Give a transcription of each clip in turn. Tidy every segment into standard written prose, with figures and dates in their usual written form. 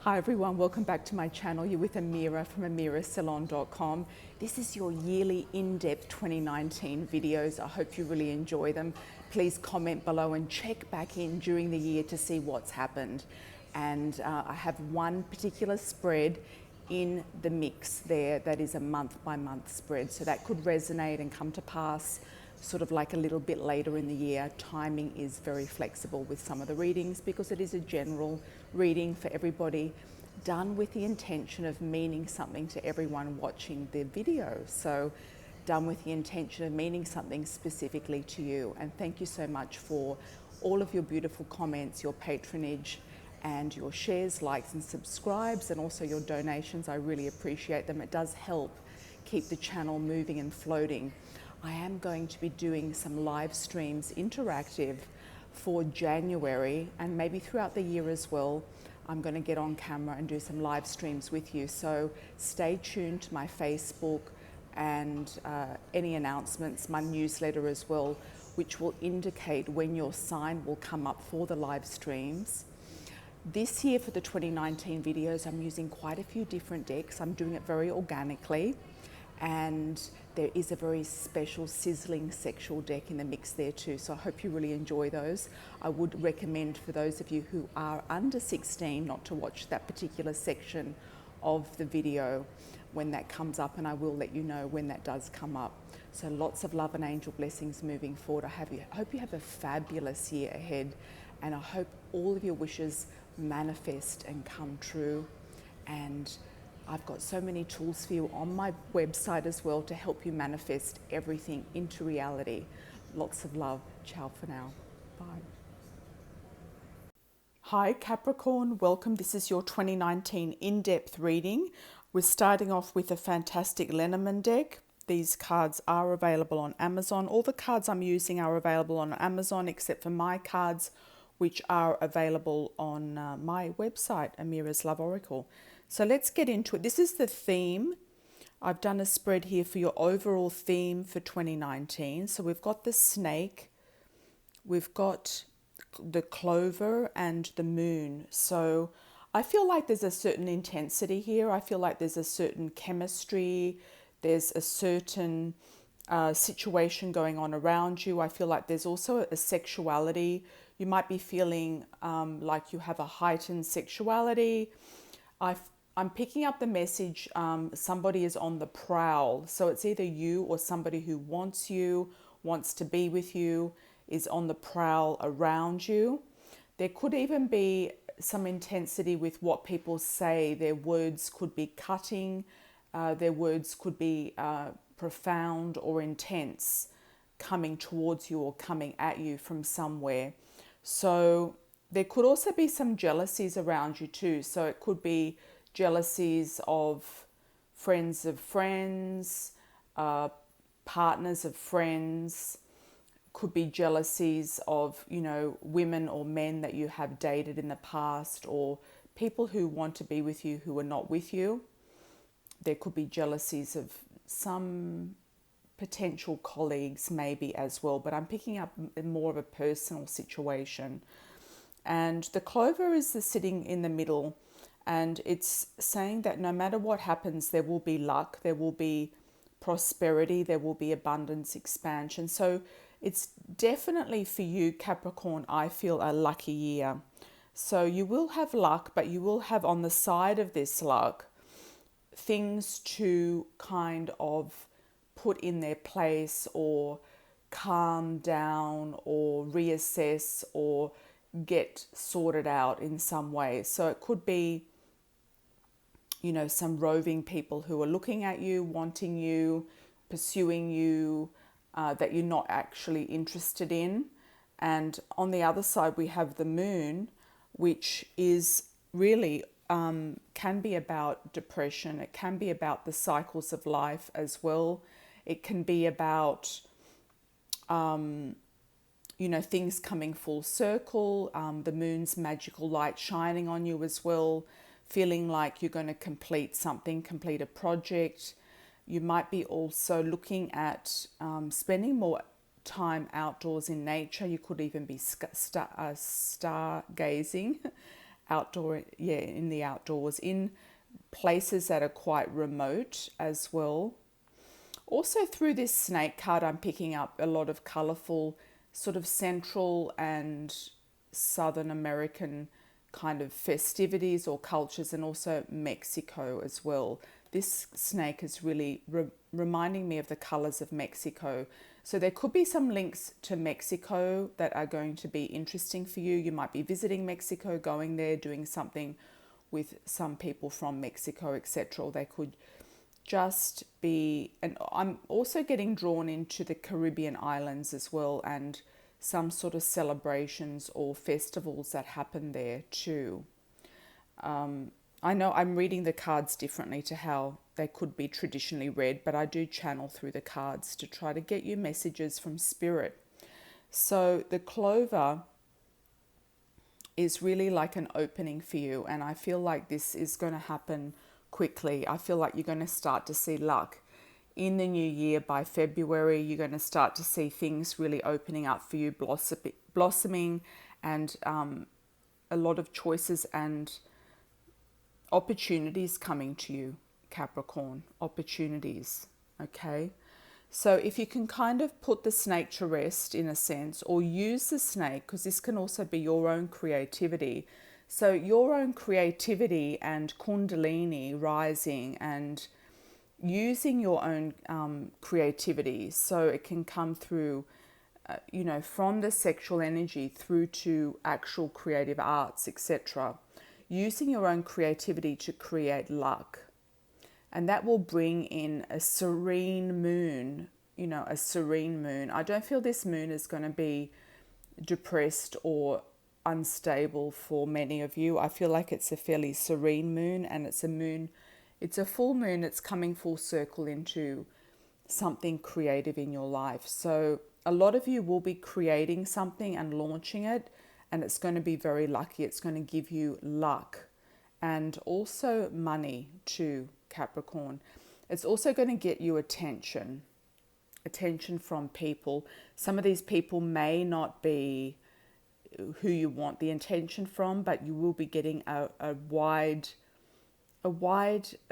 Hi everyone, welcome back to my channel. You're with Amira from amirasalon.com. This is your yearly in-depth 2019 videos. I hope you really enjoy them. Please comment below and check back in during the year to see what's happened. And I have one particular spread in the mix there that is a month by month spread. So that could resonate and come to pass sort of like a little bit later in the year. Timing is very flexible with some of the readings because it is a general reading for everybody, done with the intention of meaning something to everyone watching the video. So done with the intention of meaning something specifically to you. And thank you so much for all of your beautiful comments, your patronage, and your shares, likes and subscribes, and also your donations. I really appreciate them. It does help keep the channel moving and floating. I am going to be doing some live streams, interactive, for January and maybe throughout the year as well. I'm going to get on camera and do some live streams with you. So stay tuned to my Facebook and any announcements, my newsletter as well, which will indicate when your sign will come up for the live streams. This year for the 2019 videos, I'm using quite a few different decks. I'm doing it very organically. And there is a very special sizzling sexual deck in the mix there too. So I hope you really enjoy those. I would recommend for those of you who are under 16 not to watch that particular section of the video when that comes up, and I will let you know when that does come up. So lots of love and angel blessings moving forward. I hope you have a fabulous year ahead, and I hope all of your wishes manifest and come true. And I've got so many tools for you on my website as well to help you manifest everything into reality. Lots of love. Ciao for now. Bye. Hi Capricorn, welcome. This is your 2019 in-depth reading. We're starting off with a fantastic Lenormand deck. These cards are available on Amazon. All the cards I'm using are available on Amazon except for my cards, which are available on my website, Amira's Love Oracle. So let's get into it. This is the theme. I've done a spread here for your overall theme for 2019. So we've got the snake, we've got the clover and the moon. So I feel like there's a certain intensity here. I feel like there's a certain chemistry. There's a certain situation going on around you. I feel like there's also a sexuality. You might be feeling like you have a heightened sexuality. I'm picking up the message, somebody is on the prowl. So it's either you or somebody who wants you, wants to be with you, is on the prowl around you. There could even be some intensity with what people say. Their words could be cutting. Their words could be profound or intense, coming towards you or coming at you from somewhere. So there could also be some jealousies around you too. So it could be jealousies of friends, partners of friends. Could be jealousies of, women or men that you have dated in the past, or people who want to be with you who are not with you. There could be jealousies of some potential colleagues maybe as well, but I'm picking up more of a personal situation. And the clover is sitting in the middle, and it's saying that no matter what happens, there will be luck, there will be prosperity, there will be abundance, expansion. So it's definitely for you, Capricorn, I feel a lucky year. So you will have luck, but you will have on the side of this luck things to kind of put in their place or calm down or reassess or get sorted out in some way. So it could be, some roving people who are looking at you, wanting you, pursuing you, that you're not actually interested in. And on the other side, we have the moon, which is really can be about depression. It can be about the cycles of life as well. It can be about, things coming full circle, the moon's magical light shining on you as well, feeling like you're going to complete something, complete a project. You might be also looking at spending more time outdoors in nature. You could even be stargazing in the outdoors, in places that are quite remote as well. Also through this snake card, I'm picking up a lot of colorful sort of Central and Southern American kind of festivities or cultures, and also Mexico as well. This snake is really reminding me of the colors of Mexico. So there could be some links to Mexico that are going to be interesting for you. You might be visiting Mexico, going there, doing something with some people from Mexico, etc. Or they could just be, and I'm also getting drawn into the Caribbean islands as well, and some sort of celebrations or festivals that happen there too. I know I'm reading the cards differently to how they could be traditionally read, but I do channel through the cards to try to get you messages from spirit. So the clover is really like an opening for you, and I feel like this is going to happen quickly. I feel like you're going to start to see luck in the new year. By February, you're going to start to see things really opening up for you, blossoming, and a lot of choices and opportunities coming to you, Capricorn. Opportunities, okay? So if you can kind of put the snake to rest in a sense, or use the snake, because this can also be your own creativity. So your own creativity and Kundalini rising, and using your own creativity, so it can come through, from the sexual energy through to actual creative arts, etc. Using your own creativity to create luck. And that will bring in a serene moon, a serene moon. I don't feel this moon is going to be depressed or unstable for many of you. I feel like it's a fairly serene moon, and it's a full moon. It's coming full circle into something creative in your life. So a lot of you will be creating something and launching it, and it's going to be very lucky. It's going to give you luck and also money too, Capricorn. It's also going to get you attention from people. Some of these people may not be who you want the attention from, but you will be getting a wide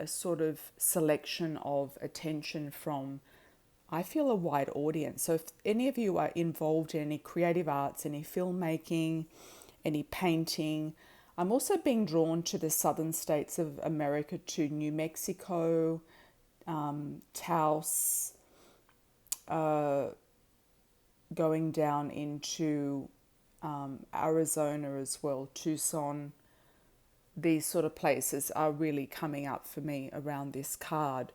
sort of selection of attention from, I feel, a wide audience. So if any of you are involved in any creative arts, any filmmaking, any painting, I'm also being drawn to the southern states of America, to New Mexico, Taos, going down into Arizona as well, Tucson. These sort of places are really coming up for me around this card.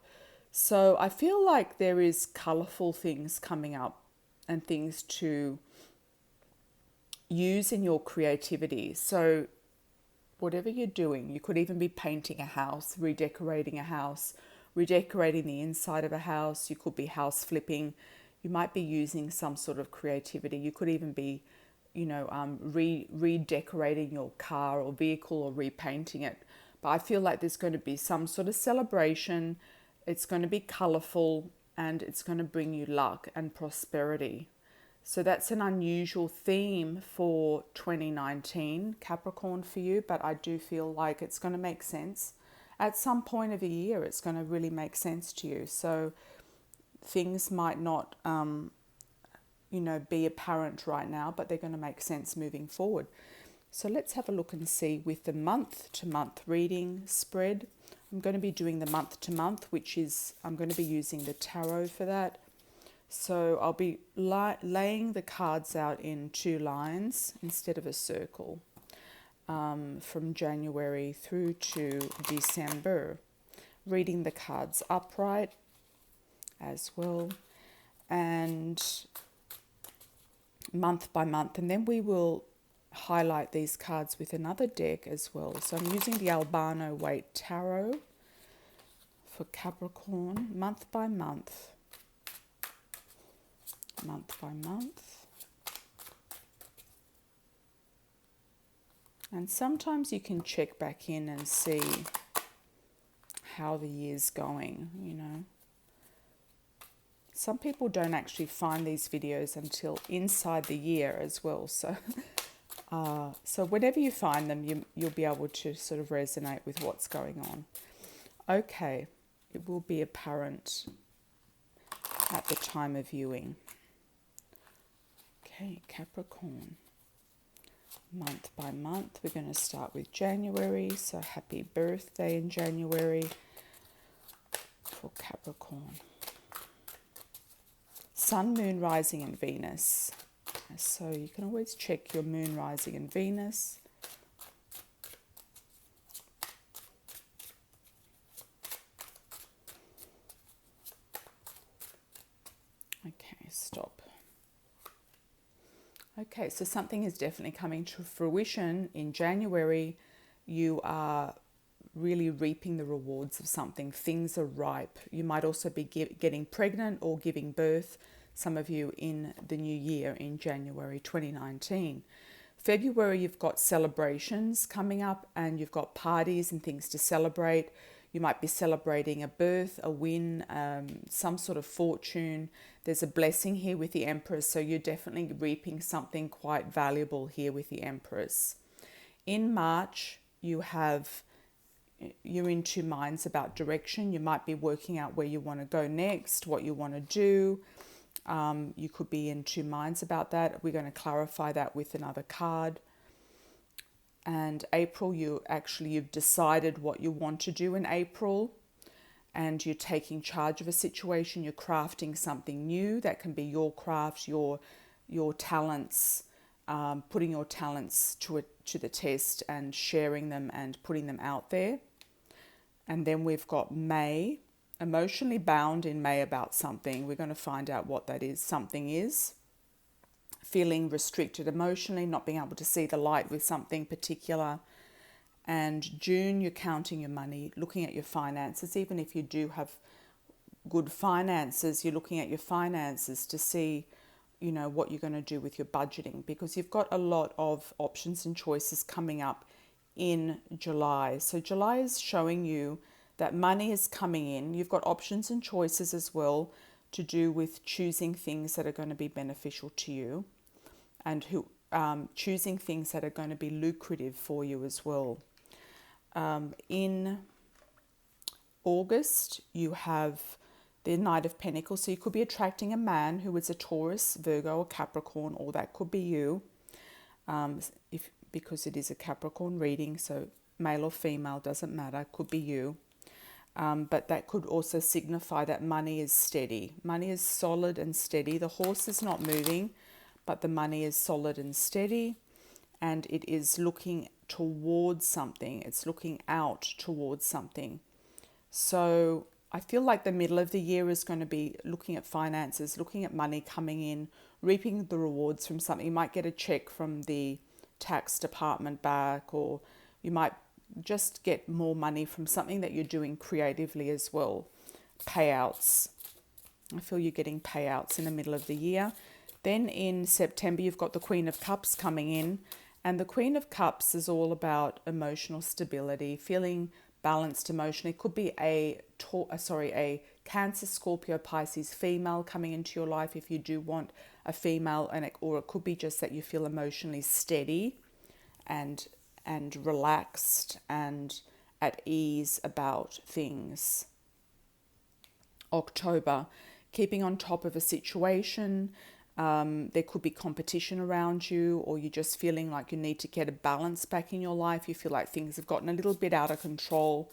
So I feel like there is colorful things coming up and things to use in your creativity. So whatever you're doing, you could even be painting a house, redecorating the inside of a house. You could be house flipping. You might be using some sort of creativity. You could even be, redecorating your car or vehicle, or repainting it. But I feel like there's going to be some sort of celebration. It's going to be colorful, and it's going to bring you luck and prosperity. So that's an unusual theme for 2019, Capricorn, for you, but I do feel like it's going to make sense. At some point of the year, it's going to really make sense to you. So things might not, be apparent right now, but they're going to make sense moving forward. So let's have a look and see with the month-to-month reading spread. I'm going to be doing the month-to-month, which is, I'm going to be using the tarot for that. So I'll be laying the cards out in 2 lines instead of a circle, from January through to December. Reading the cards upright as well, and month by month. And then we will highlight these cards with another deck as well. So I'm using the Albano Weight Tarot for Capricorn, month by month. Month by month. And sometimes you can check back in and see how the year's going, Some people don't actually find these videos until inside the year as well. So So whenever you find them, you'll be able to sort of resonate with what's going on. Okay, it will be apparent at the time of viewing. Okay, Capricorn. Month by month, we're going to start with January. So happy birthday in January for Capricorn. Sun, Moon, Rising and Venus. So you can always check your Moon, Rising and Venus. Okay, stop. Okay, so something is definitely coming to fruition in January. You are really reaping the rewards of something. Things are ripe. You might also be getting pregnant or giving birth, some of you in the new year in January 2019. February, you've got celebrations coming up and you've got parties and things to celebrate. You might be celebrating a birth, a win, some sort of fortune. There's a blessing here with the Empress, so you're definitely reaping something quite valuable here with the Empress. In March, you're in two minds about direction. You might be working out where you want to go next, what you want to do. You could be in two minds about that. We're going to clarify that with another card. And April, you've decided what you want to do in April, and you're taking charge of a situation. You're crafting something new that can be your craft, your talents, putting your talents to the test and sharing them and putting them out there. And then we've got May, emotionally bound in May about something. We're going to find out what that is. Something is feeling restricted emotionally, not being able to see the light with something particular. And June, you're counting your money, looking at your finances. Even if you do have good finances, you're looking at your finances to see, what you're going to do with your budgeting, because you've got a lot of options and choices coming up in July. So July is showing you that money is coming in. You've got options and choices as well to do with choosing things that are going to be beneficial to you, and choosing things that are going to be lucrative for you as well. In August, you have the Knight of Pentacles. So you could be attracting a man who is a Taurus, Virgo, or Capricorn, or that could be you, because it is a Capricorn reading, so male or female, doesn't matter, could be you. But that could also signify that money is steady. Money is solid and steady. The horse is not moving, but the money is solid and steady, and it is looking towards something. It's looking out towards something. So I feel like the middle of the year is going to be looking at finances, looking at money coming in, reaping the rewards from something. You might get a check from the tax department back, or you might just get more money from something that you're doing creatively as well. Payouts. I feel you're getting payouts in the middle of the year. Then in September, you've got the Queen of Cups coming in. And the Queen of Cups is all about emotional stability, feeling balanced emotionally. It could be a Cancer, Scorpio, Pisces female coming into your life if you do want a female, or it could be just that you feel emotionally steady and relaxed and at ease about things. October, keeping on top of a situation. There could be competition around you, or you're just feeling like you need to get a balance back in your life. You feel like things have gotten a little bit out of control.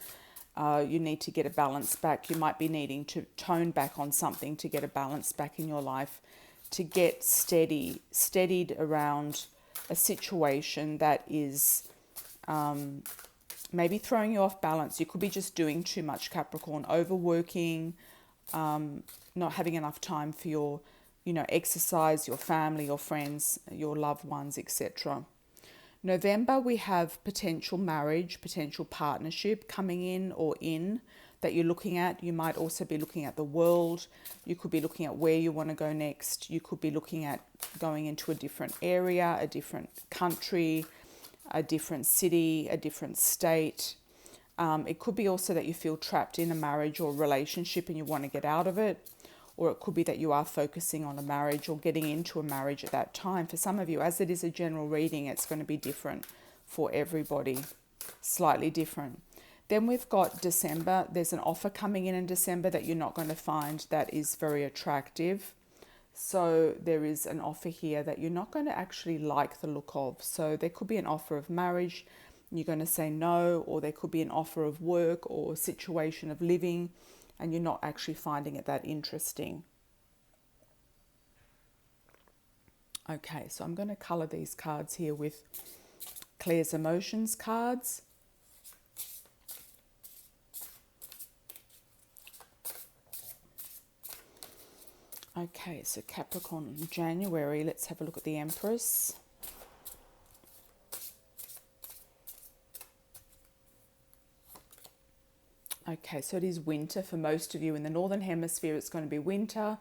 You need to get a balance back. You might be needing to tone back on something to get a balance back in your life, to get steadied around a situation that is maybe throwing you off balance. You could be just doing too much, Capricorn, overworking, not having enough time for your exercise, your family, your friends, your loved ones, etc. November, we have potential marriage, potential partnership coming in that you're looking at. You might also be looking at the world. You could be looking at where you want to go next. You could be looking at going into a different area, a different country, a different city, a different state. It could be also that you feel trapped in a marriage or relationship and you want to get out of it. or it could be that you are focusing on a marriage or getting into a marriage at that time. For some of you, as it is a general reading, it's going to be different for everybody, slightly different. Then we've got December. There's an offer coming in December that you're not going to find that is very attractive. So there is an offer here that you're not going to actually like the look of. So there could be an offer of marriage, you're going to say no, or there could be an offer of work or situation of living, and you're not actually finding it that interesting. Okay, so I'm going to colour these cards here with Claire's Emotions cards. Okay, so Capricorn in January, let's have a look at the Empress. Okay, so it is winter for most of you. In the Northern Hemisphere, it's going to be winter.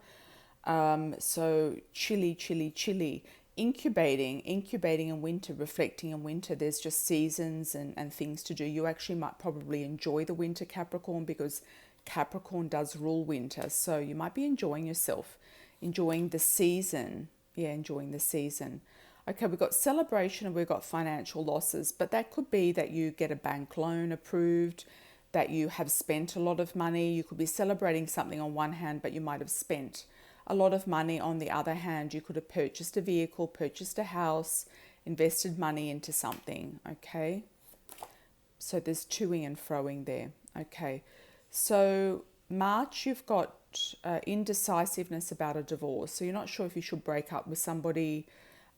So chilly, chilly, chilly. Incubating in winter, reflecting in winter. There's just seasons and things to do. You actually might probably enjoy the winter, Capricorn, because Capricorn does rule winter. So you might be enjoying yourself, enjoying the season. Yeah, enjoying the season. Okay, we've got celebration and we've got financial losses, but that could be that you get a bank loan approved, that you have spent a lot of money. You could be celebrating something on one hand, but you might have spent a lot of money on the other hand. You could have purchased a vehicle, purchased a house, invested money into something, okay? So there's toing and froing there, okay? So March, you've got indecisiveness about a divorce. So you're not sure if you should break up with somebody.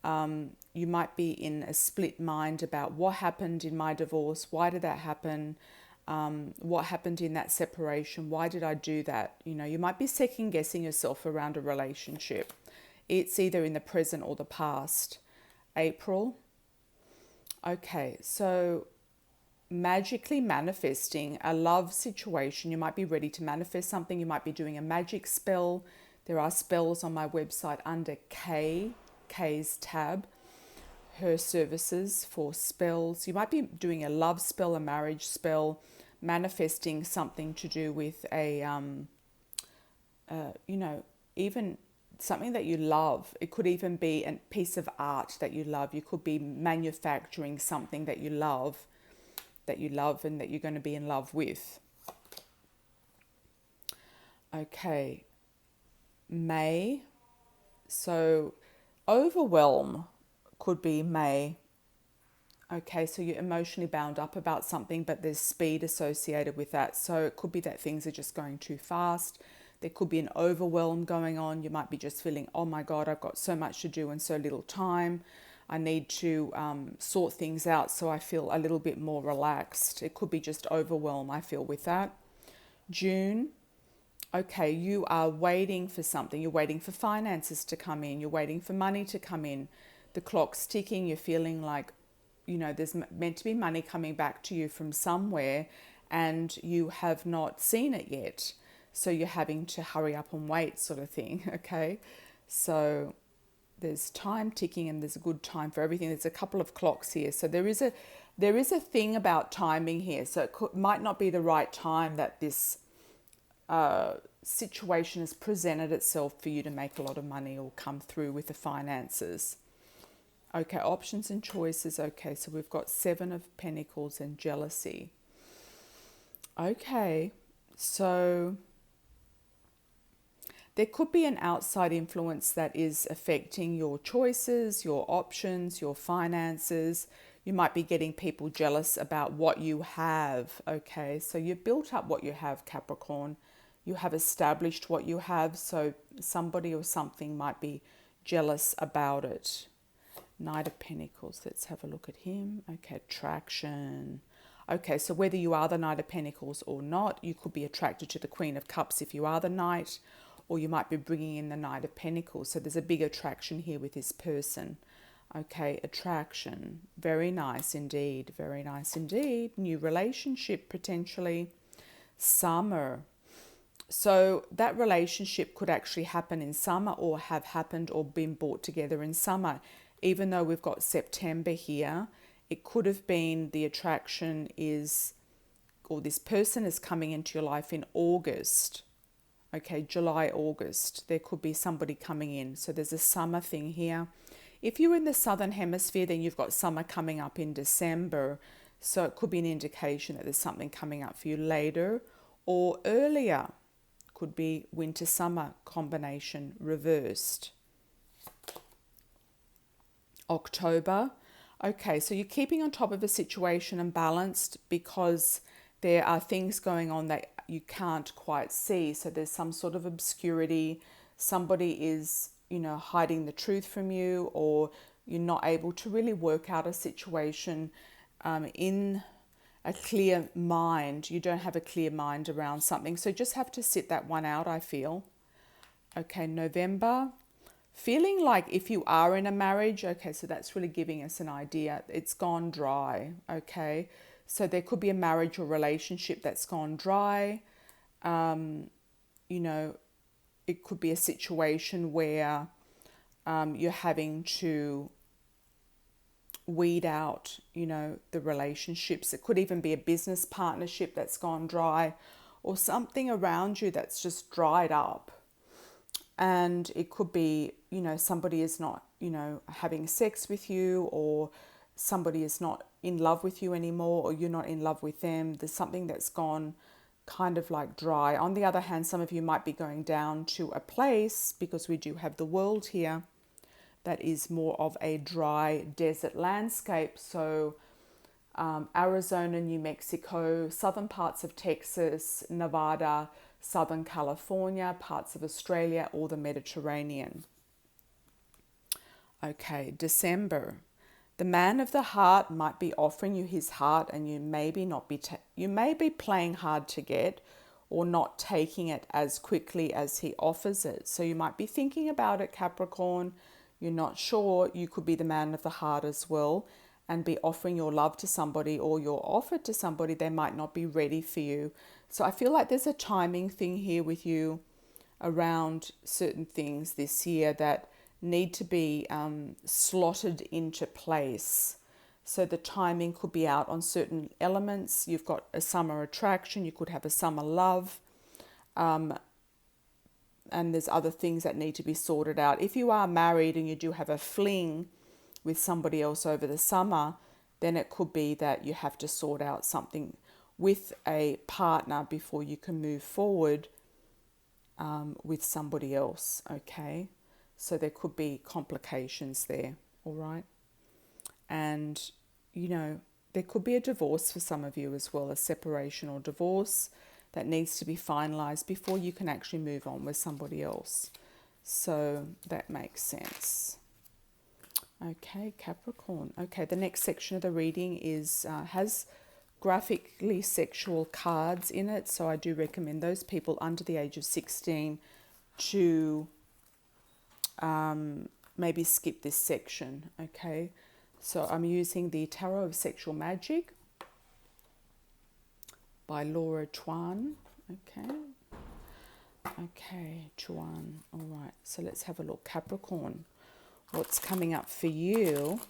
You might be in a split mind about what happened in my divorce. Why did that happen? What happened in that separation? Why did I do that? You know, you might be second guessing yourself around a relationship. It's either in the present or the past. April. Okay, so magically manifesting a love situation. You might be ready to manifest something. You might be doing a magic spell. There are spells on my website under K's tab, her services for spells. You might be doing a love spell, a marriage spell, manifesting something to do with a, even something that you love. It could even be a piece of art that you love. You could be manufacturing something that you love and that you're going to be in love with. Okay, May. So overwhelm could be May. Okay, so you're emotionally bound up about something, but there's speed associated with that. So it could be that things are just going too fast. There could be an overwhelm going on. You might be just feeling, oh my God, I've got so much to do and so little time. I need to sort things out so I feel a little bit more relaxed. It could be just overwhelm, I feel, with that. June. Okay, you are waiting for something. You're waiting for finances to come in. You're waiting for money to come in. The clock's ticking. You're feeling like, you know, there's meant to be money coming back to you from somewhere and you have not seen it yet. So you're having to hurry up and wait, sort of thing, okay? So there's time ticking and there's a good time for everything. There's a couple of clocks here. So there is a thing about timing here. So it might not be the right time that this situation has presented itself for you to make a lot of money or come through with the finances. Okay, options and choices. Okay, so we've got 7 of Pentacles and jealousy. Okay, so there could be an outside influence that is affecting your choices, your options, your finances. You might be getting people jealous about what you have. Okay, so you've built up what you have, Capricorn. You have established what you have, so somebody or something might be jealous about it. Knight of Pentacles, let's have a look at him. Okay, attraction. Okay, so whether you are the Knight of Pentacles or not, you could be attracted to the Queen of Cups if you are the Knight, or you might be bringing in the Knight of Pentacles. So there's a big attraction here with this person. Okay, attraction. Very nice indeed. Very nice indeed. New relationship potentially. Summer. So that relationship could actually happen in summer or have happened or been brought together in summer. Even though we've got September here, it could have been the attraction is, or this person is coming into your life in August. Okay, July, August, there could be somebody coming in. So there's a summer thing here. If you're in the southern hemisphere, then you've got summer coming up in December. So it could be an indication that there's something coming up for you later or earlier. Could be winter-summer combination reversed. October. Okay, so you're keeping on top of a situation and balanced because there are things going on that you can't quite see. So there's some sort of obscurity. Somebody is, hiding the truth from you, or you're not able to really work out a situation in a clear mind. You don't have a clear mind around something. So just have to sit that one out, I feel. Okay, November. Feeling like if you are in a marriage, okay, so that's really giving us an idea. It's gone dry, okay? So there could be a marriage or relationship that's gone dry. It could be a situation where you're having to weed out, the relationships. It could even be a business partnership that's gone dry, or something around you that's just dried up. And it could be, somebody is not, having sex with you, or somebody is not in love with you anymore, or you're not in love with them. There's something that's gone kind of like dry. On the other hand, some of you might be going down to a place, because we do have the world here, that is more of a dry desert landscape. So Arizona, New Mexico, southern parts of Texas, Nevada, Southern California, parts of Australia, or the Mediterranean. Okay, December. The man of the heart might be offering you his heart, and you may be playing hard to get, or not taking it as quickly as he offers it. So you might be thinking about it, Capricorn. You're not sure. You could be the man of the heart as well, and be offering your love to somebody, or you're offered to somebody. They might not be ready for you. So I feel like there's a timing thing here with you around certain things this year that need to be slotted into place. So the timing could be out on certain elements. You've got a summer attraction. You could have a summer love. And there's other things that need to be sorted out. If you are married and you do have a fling with somebody else over the summer, then it could be that you have to sort out something with a partner before you can move forward with somebody else, okay? So there could be complications there, all right? And, there could be a divorce for some of you as well, a separation or divorce that needs to be finalized before you can actually move on with somebody else. So that makes sense. Okay, Capricorn. Okay, the next section of the reading has graphically sexual cards in it. So I do recommend those people under the age of 16 to maybe skip this section, okay? So I'm using the Tarot of Sexual Magic by Laura Chuan, okay? Okay, Chuan, all right. So let's have a look. Capricorn, what's coming up for you,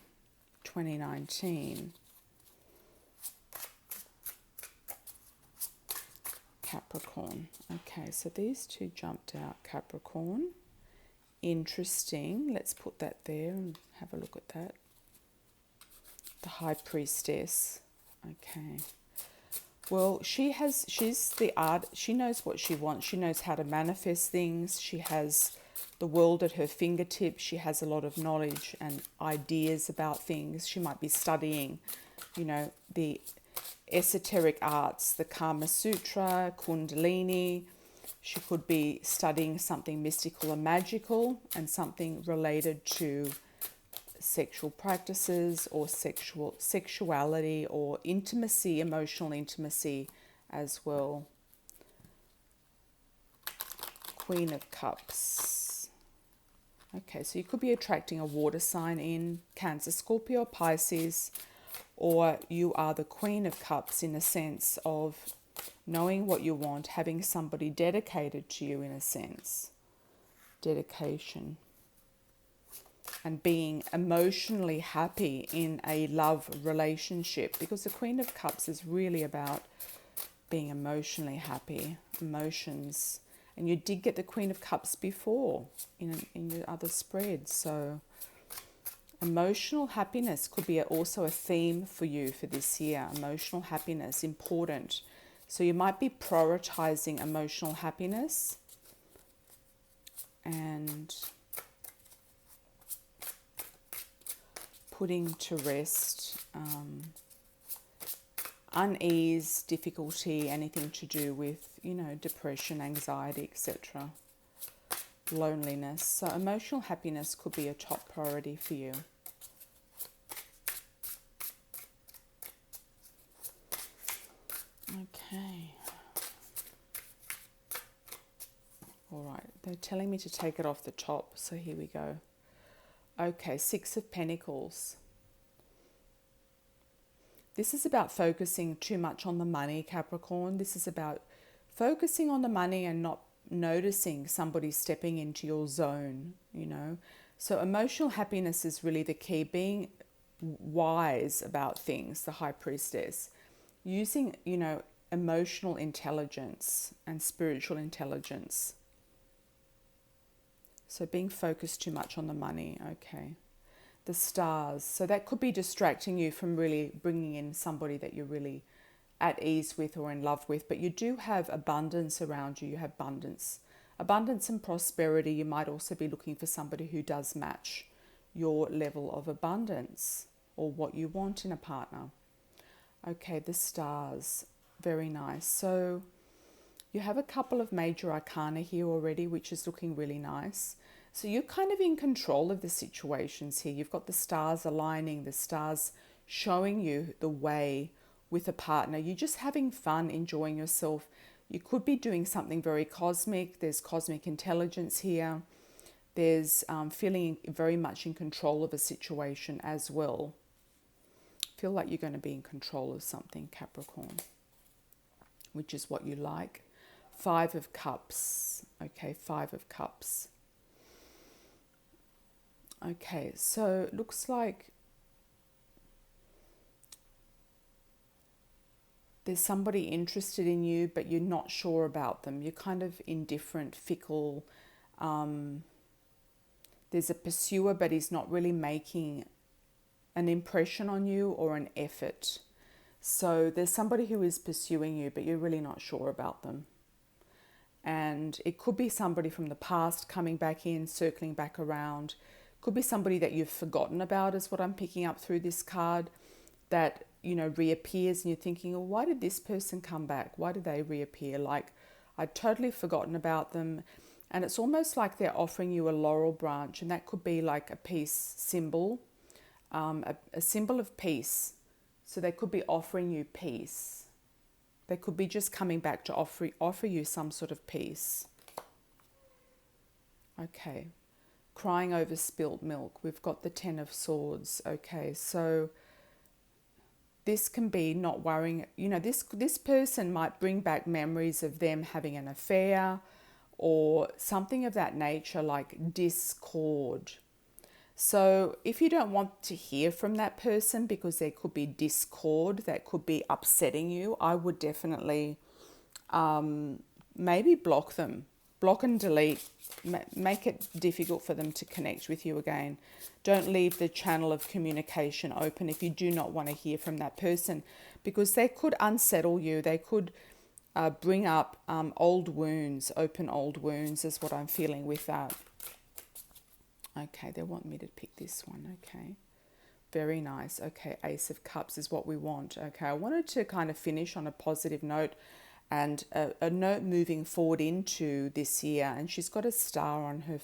2019? Capricorn. Okay, so these two jumped out, Capricorn. Interesting. Let's put that there and have a look at that. The High Priestess. Okay. Well, she's the art. She knows what she wants. She knows how to manifest things. She has the world at her fingertips. She has a lot of knowledge and ideas about things. She might be studying, the esoteric arts, the Kama Sutra, Kundalini. She could be studying something mystical and magical, and something related to sexual practices or sexuality or intimacy, emotional intimacy as well. Queen of Cups. Okay, so you could be attracting a water sign in Cancer, Scorpio, Pisces, or you are the Queen of Cups in a sense of knowing what you want, having somebody dedicated to you in a sense. Dedication. And being emotionally happy in a love relationship, because the Queen of Cups is really about being emotionally happy, emotions, And you did get the Queen of Cups before in your other spread. So emotional happiness could be also a theme for you for this year. Emotional happiness, important. So you might be prioritizing emotional happiness and putting to rest unease, difficulty, anything to do with, depression, anxiety, etc. Loneliness. So emotional happiness could be a top priority for you. Okay. All right. They're telling me to take it off the top, so here we go. Okay, Six of Pentacles. This is about focusing too much on the money, Capricorn. This is about focusing on the money and not noticing somebody stepping into your zone, So emotional happiness is really the key, being wise about things, the High Priestess. Using, emotional intelligence and spiritual intelligence. So being focused too much on the money, okay. The Stars. So that could be distracting you from really bringing in somebody that you're really at ease with or in love with. But you do have abundance around you. You have abundance. Abundance and prosperity. You might also be looking for somebody who does match your level of abundance or what you want in a partner. Okay, the Stars. Very nice. So you have a couple of major arcana here already, which is looking really nice. So you're kind of in control of the situations here. You've got the stars aligning, the stars showing you the way with a partner. You're just having fun, enjoying yourself. You could be doing something very cosmic. There's cosmic intelligence here. There's feeling very much in control of a situation as well. Feel like you're going to be in control of something, Capricorn, which is what you like. Five of Cups. Okay, Five of Cups. Okay, so it looks like there's somebody interested in you, but you're not sure about them. You're kind of indifferent, fickle. There's a pursuer, but he's not really making an impression on you or an effort. So there's somebody who is pursuing you, but you're really not sure about them. And it could be somebody from the past coming back in, circling back around. Could be somebody that you've forgotten about, is what I'm picking up through this card, that, reappears and you're thinking, oh, why did this person come back? Why did they reappear? Like, I'd totally forgotten about them. And it's almost like they're offering you a laurel branch, and that could be like a peace symbol, a symbol of peace. So they could be offering you peace. They could be just coming back to offer you some sort of peace. Okay. Crying over spilt milk. We've got the Ten of Swords. Okay, so this can be not worrying. This person might bring back memories of them having an affair or something of that nature, like discord. So if you don't want to hear from that person because there could be discord that could be upsetting you, I would definitely maybe block them. Block and delete. Make it difficult for them to connect with you again. Don't leave the channel of communication open if you do not want to hear from that person, because they could unsettle you. They could bring up old wounds, open old wounds is what I'm feeling with that. Okay, they want me to pick this one. Okay, very nice. Okay, Ace of Cups is what we want. Okay, I wanted to kind of finish on a positive note and a note moving forward into this year. And she's got a star on her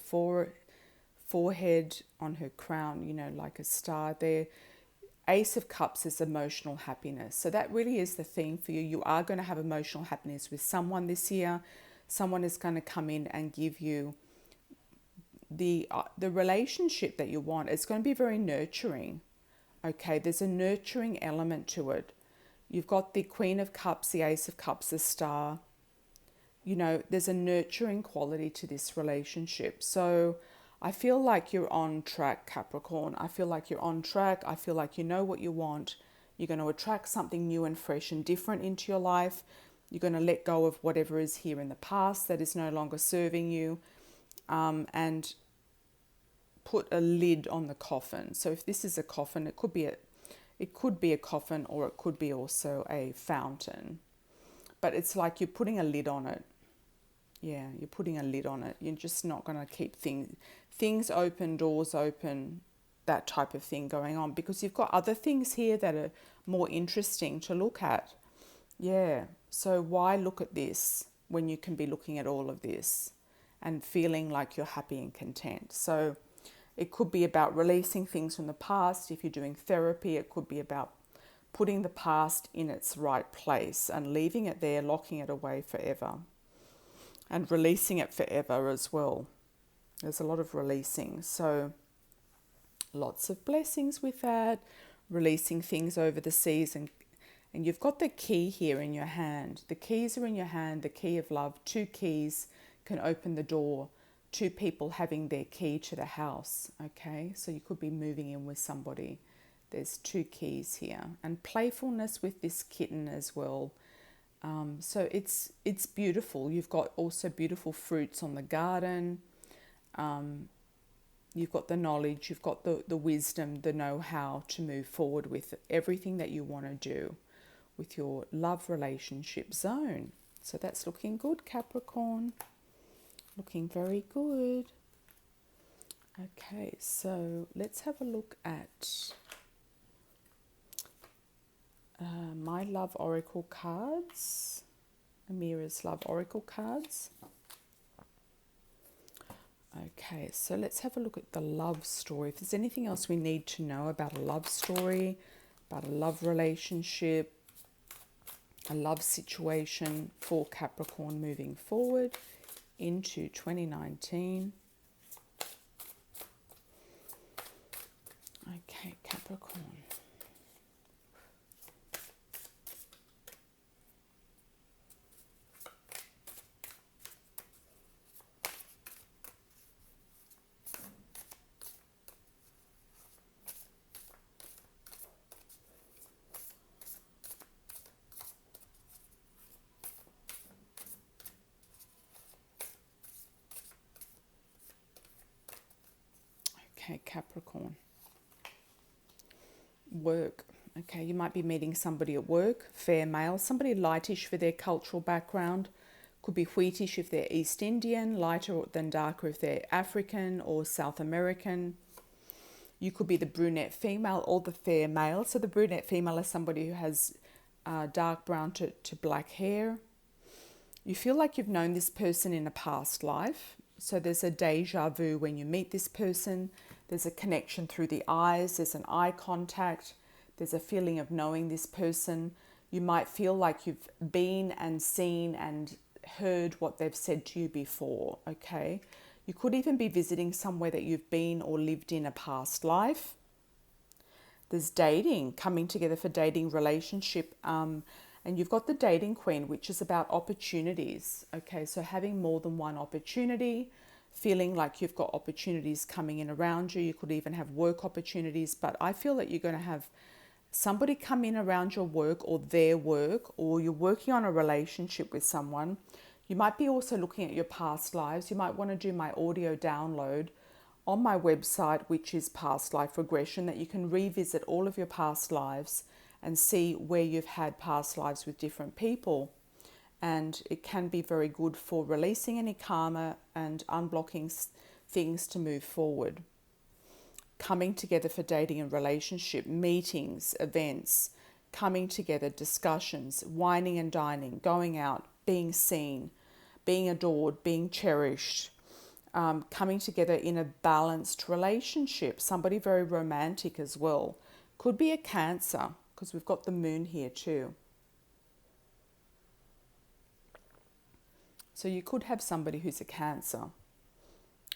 forehead, on her crown, like a star there. Ace of Cups is emotional happiness. So that really is the theme for you. You are going to have emotional happiness with someone this year. Someone is going to come in and give you the relationship that you want. It's going to be very nurturing. Okay, there's a nurturing element to it. You've got the Queen of Cups, the Ace of Cups, the Star. There's a nurturing quality to this relationship. So I feel like you're on track, Capricorn. I feel like you're on track. I feel like you know what you want. You're going to attract something new and fresh and different into your life. You're going to let go of whatever is here in the past that is no longer serving you, and put a lid on the coffin. So if this is a coffin, it could be a coffin, or it could be also a fountain. But it's like you're putting a lid on it. Yeah, you're putting a lid on it. You're just not going to keep things open, doors open, that type of thing going on, because you've got other things here that are more interesting to look at. Yeah, so why look at this when you can be looking at all of this and feeling like you're happy and content? So it could be about releasing things from the past. If you're doing therapy, it could be about putting the past in its right place and leaving it there, locking it away forever, and releasing it forever as well. There's a lot of releasing. So lots of blessings with that, releasing things over the seas. And you've got the key here in your hand. The keys are in your hand, the key of love. 2 keys can open the door. 2 people having their key to the house. Okay, so you could be moving in with somebody. There's 2 keys here. And playfulness with this kitten as well. So it's beautiful. You've got also beautiful fruits on the garden. You've got the knowledge, you've got the wisdom, the know-how to move forward with everything that you want to do with your love relationship zone. So that's looking good, Capricorn. Looking very good. Okay, so let's have a look at my love oracle cards, Amira's love oracle cards. Okay, so let's have a look at the love story. If there's anything else we need to know about a love story, about a love relationship, a love situation for Capricorn moving forward into 2019. Okay, Capricorn. Okay, Capricorn. Work. Okay, you might be meeting somebody at work, fair male, somebody lightish for their cultural background. Could be wheatish if they're East Indian, lighter than darker if they're African or South American. You could be the brunette female or the fair male. So the brunette female is somebody who has dark brown to black hair. You feel like you've known this person in a past life. So there's a deja vu when you meet this person. There's a connection through the eyes. There's an eye contact. There's a feeling of knowing this person. You might feel like you've been and seen and heard what they've said to you before, okay? You could even be visiting somewhere that you've been or lived in a past life. There's dating, coming together for dating relationship. And you've got the dating queen, which is about opportunities. Okay, so having more than one opportunity, feeling like you've got opportunities coming in around you. You could even have work opportunities, but I feel that you're going to have somebody come in around your work or their work, or you're working on a relationship with someone. You might be also looking at your past lives. You might want to do my audio download on my website, which is Past Life Regression, that you can revisit all of your past lives and see where you've had past lives with different people. And it can be very good for releasing any karma and unblocking things to move forward. Coming together for dating and relationship, meetings, events, coming together, discussions, wining and dining, going out, being seen, being adored, being cherished, coming together in a balanced relationship. Somebody very romantic as well. Could be a Cancer, because we've got the moon here too. So you could have somebody who's a Cancer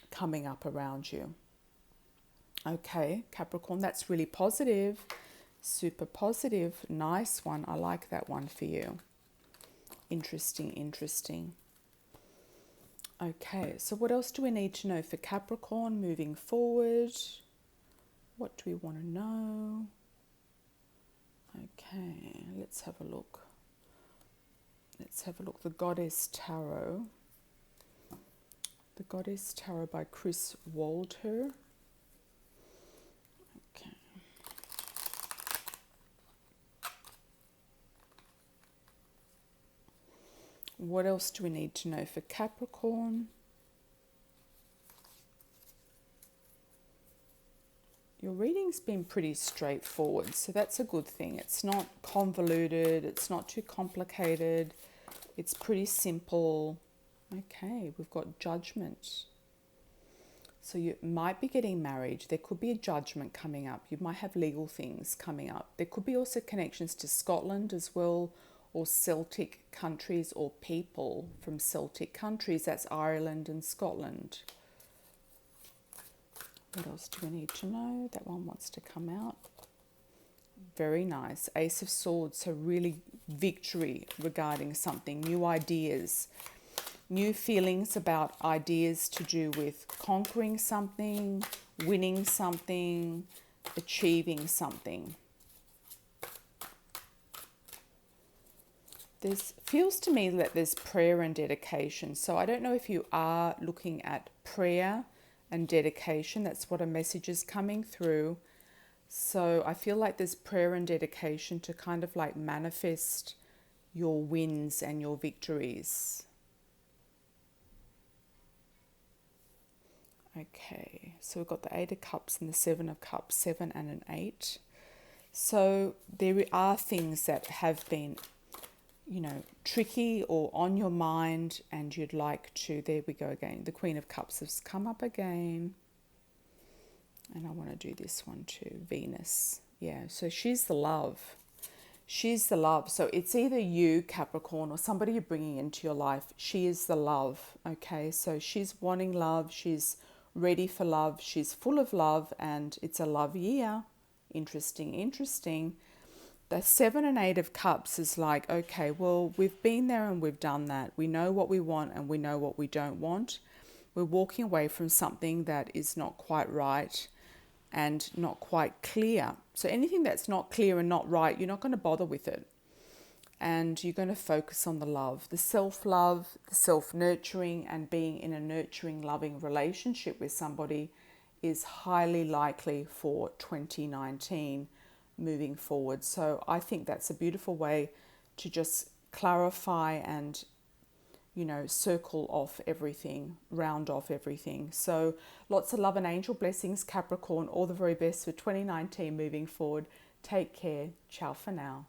coming up around you. Okay, Capricorn, that's really positive. Super positive. Nice one. I like that one for you. Interesting, interesting. Okay, so what else do we need to know for Capricorn moving forward? What do we want to know? Okay, let's have a look. Let's let's have a look. The Goddess Tarot. The Goddess Tarot by Chris Waldher. Okay. What else do we need to know for Capricorn? Your reading's been pretty straightforward, so that's a good thing. It's not convoluted, it's not too complicated, it's pretty simple. Okay, we've got Judgment. So you might be getting married. There could be a judgment coming up. You might have legal things coming up. There could be also connections to Scotland as well, or Celtic countries, or people from Celtic countries. That's Ireland and Scotland. What else do we need to know? That one wants to come out. Very nice. Ace of Swords, so really victory regarding something, new ideas, new feelings about ideas to do with conquering something, winning something, achieving something. This feels to me that there's prayer and dedication. So I don't know if you are looking at prayer and dedication. That's what a message is coming through. So I feel like there's prayer and dedication to kind of like manifest your wins and your victories. Okay, so we've got the 8 of Cups and the 7 of Cups, 7 and an 8. So there are things that have been, you know, tricky or on your mind, and you'd like to, there we go again. The Queen of Cups has come up again. And I want to do this one too, Venus. Yeah, so she's the love. She's the love. So it's either you, Capricorn, or somebody you're bringing into your life. She is the love, okay? So she's wanting love. She's ready for love. She's full of love, and it's a love year. Interesting, interesting. The 7 and 8 of Cups is like, okay, well, we've been there and we've done that. We know what we want and we know what we don't want. We're walking away from something that is not quite right and not quite clear. So anything that's not clear and not right, you're not going to bother with it. And you're going to focus on the love, the self-love, the self-nurturing, and being in a nurturing, loving relationship with somebody is highly likely for 2019 moving forward. So I think that's a beautiful way to just clarify and, you know, circle off everything, round off everything. So lots of love and angel blessings, Capricorn. All the very best for 2019 moving forward. Take care. Ciao for now.